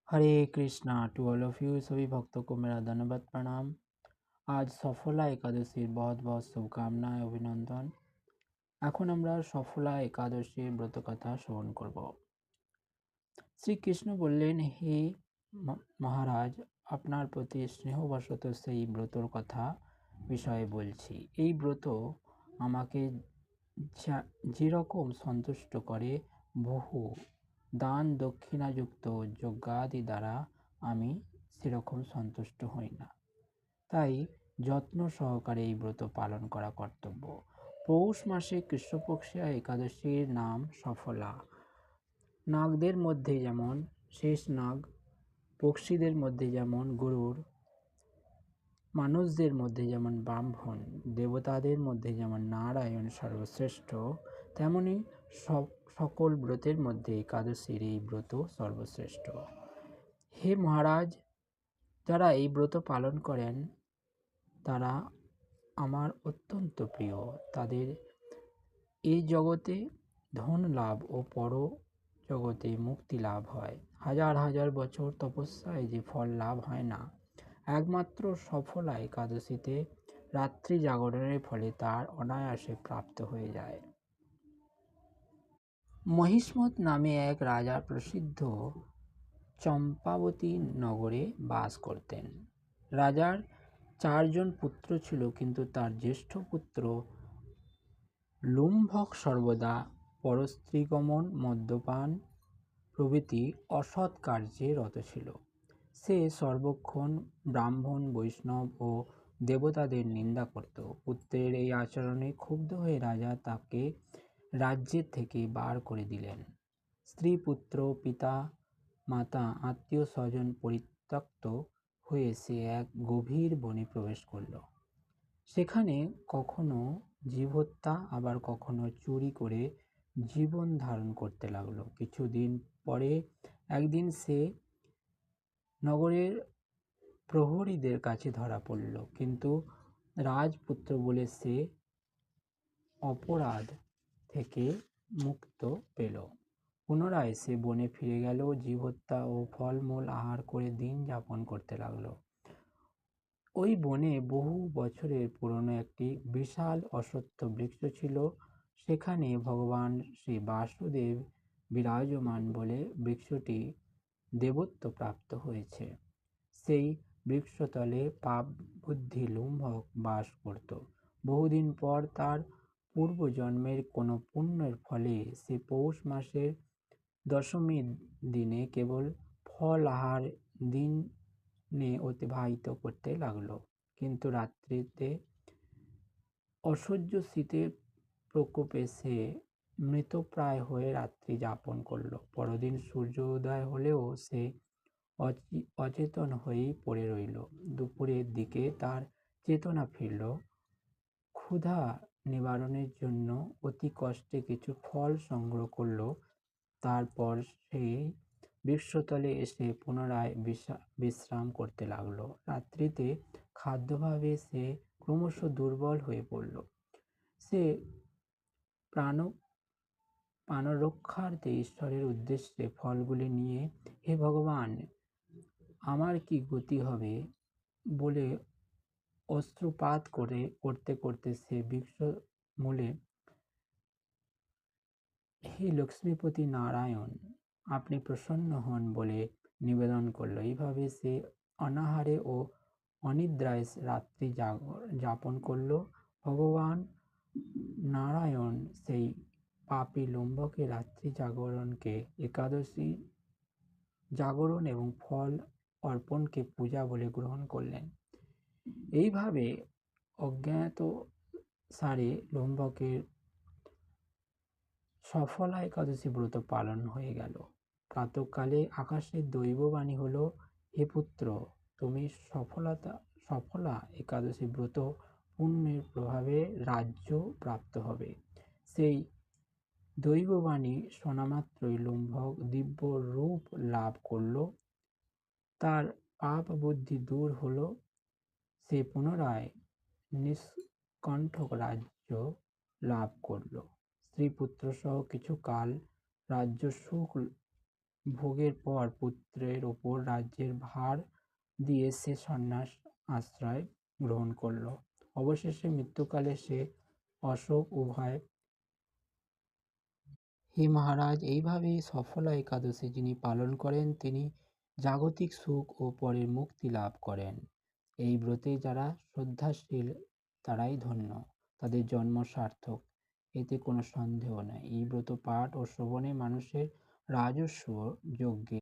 Hare Krishna to all of you. सभी भक्तों को मेरा धन्यवाद प्रणाम। आज सफला एकादशीर बहुत बहुत शुभकामनाएं अभिनंदन। এখন আমরা সফলা একাদশীর ব্রতকথা শ্রবণ করব। শ্রীকৃষ্ণ বললেন, হে মহারাজ, আপনার প্রতি স্নেহবশত সেই ব্রতর কথা বিষয়ে বলছি। এই ব্রত আমাকে যেরকম সন্তুষ্ট করে, বহু দান দক্ষিণাযুক্ত যজ্ঞাদি দ্বারা আমি সেরকম সন্তুষ্ট হই না। তাই যত্ন সহকারে এই ব্রত পালন করা কর্তব্য। পৌষ মাসে কৃষ্ণপক্ষিয়া একাদশীর নাম সফলা। নাগদের মধ্যে যেমন শেষ নাগ, পক্ষীদের মধ্যে যেমন গরুড়, মানুষদের মধ্যে যেমন ব্রাহ্মণ, দেবতাদের মধ্যে যেমন নারায়ণ সর্বশ্রেষ্ঠ, তেমনি সকল ব্রতের মধ্যে একাদশীর এই ব্রত সর্বশ্রেষ্ঠ। হে মহারাজ, যারা এই ব্রত পালন করেন তারা আমার অত্যন্ত প্রিয়। তাদের এই জগতে ধন লাভ ও পর জগতে মুক্তি লাভ হয়। হাজার হাজার বছর তপস্যায় যে ফল লাভ হয় না, একমাত্র সফলা একাদশীতে রাত্রি জাগরণের ফলে তার অনায়াসে প্রাপ্ত হয়ে যায়। মহিষ্মত নামে এক রাজা প্রসিদ্ধ চম্পাবতী নগরে বাস করতেন। রাজার 4 জন পুত্র ছিল, কিন্তু তার জ্যেষ্ঠ পুত্র লুম্ভক সর্বদা পরস্ত্রীগমন, মদ্যপান প্রভৃতি অসৎ কার্যে রত ছিল। সে সর্বক্ষণ ব্রাহ্মণ, বৈষ্ণব ও দেবতাদের নিন্দা করত। পুত্রের এই আচরণে ক্ষুব্ধ হয়ে রাজা তাকে রাজ্যের থেকে বার করে দিলেন। স্ত্রী, পুত্র, পিতা মাতা, আত্মীয় স্বজন পরিত্যক্ত হয়ে সে এক গভীর বনে প্রবেশ করল। সেখানে কখনো জীব হত্যা, আবার কখনো চুরি করে জীবন ধারণ করতে লাগলো। কিছুদিন পরে একদিন সে নগরের প্রহরীদের কাছে ধরা পড়ল, কিন্তু রাজপুত্র বলে সে অপরাধ থেকে মুক্ত পেল। পুনরায় সে বনে ফিরে গেল, জীব হত্যা ও ফলমূল আহার করে দিন যাপন করতে লাগলো। ওই বনে বহু বছরের পুরনো একটি বিশাল অশ্বত্থ বৃক্ষ ছিল। সেখানে ভগবান শ্রী বাসুদেব বিরাজমান বলে বৃক্ষটি দেবত্ব প্রাপ্ত হয়েছে। সেই বৃক্ষতলে পাপ বুদ্ধি লুম্ভক বাস করত। বহুদিন পর তার পূর্বজন্মের কোনো পুণ্যের ফলে সে পৌষ মাসের দশমী দিনে কেবল ফল আহার দিনে অতিবাহিত করতে লাগলো। কিন্তু রাত্রিতে অসহ্য শীতের প্রকোপে সে মৃতপ্রায় হয়ে রাত্রি যাপন করল। পরদিন সূর্য উদয় হলেও সে অচেতন হয়েই পড়ে রইল। দুপুরের দিকে তার চেতনা ফিরল। ক্ষুধা নিবারণের জন্য অতি কষ্টে কিছু ফল সংগ্রহ করল। তারপর সেই বৃক্ষতলে এসে পুনরায় বিশ্রাম করতে লাগলো। রাত্রিতে খাদ্যাভাবে সে ক্রমশ দুর্বল হয়ে পড়ল। সে প্রাণরক্ষার্থে ঈশ্বরের উদ্দেশ্যে ফলগুলি নিয়ে, হে ভগবান, আমার কি গতি হবে বলে অশ্রুপাত করতে করতে সে বৃক্ষ মূলে, হে লক্ষ্মীপতি নারায়ণ, আপনি প্রসন্ন হন বলে নিবেদন করল। এইভাবে সে অনাহারে ও অনিদ্রায় রাত্রি যাপন করল। ভগবান নারায়ণ সেই পাপী লুম্ভকের রাত্রি জাগরণকে একাদশী জাগরণ এবং ফল অর্পণকে পূজা বলে গ্রহণ করলেন। এইভাবে অজ্ঞাত সারে লুম্ভকের সফলা একাদশী ব্রত পালন হয়ে গেল। প্রাতঃকালে আকাশের দৈববাণী হলো, হে পুত্র, তুমি সফলা একাদশী ব্রত পুণ্যের প্রভাবে রাজ্য প্রাপ্ত হবে। সেই দৈববাণী শোনামাত্রই লুম্ভক দিব্য রূপ লাভ করল। তার পাপ বুদ্ধি দূর হলো। সে পুনরায় নিষ্কণ্ঠক রাজ্য লাভ করল। স্ত্রী পুত্র সহ কিছু কাল রাজ্য সুখ ভোগের পর পুত্রের ওপর রাজ্যের ভার দিয়ে সে সন্ন্যাস আশ্রয় গ্রহণ করল। অবশেষে মৃত্যুকালে সে অশোক উভয়। হে মহারাজ, এইভাবেই সফলা একাদশী যিনি পালন করেন তিনি জাগতিক সুখ ও পরের মুক্তি লাভ করেন। এই ব্রতে যারা শ্রদ্ধাশীল তারাই ধন্য, তাদের জন্ম সার্থক, এতে কোনো সন্দেহ নেই। এই ব্রত পাঠ ও শ্রবণে মানুষের রাজস্ব যজ্ঞে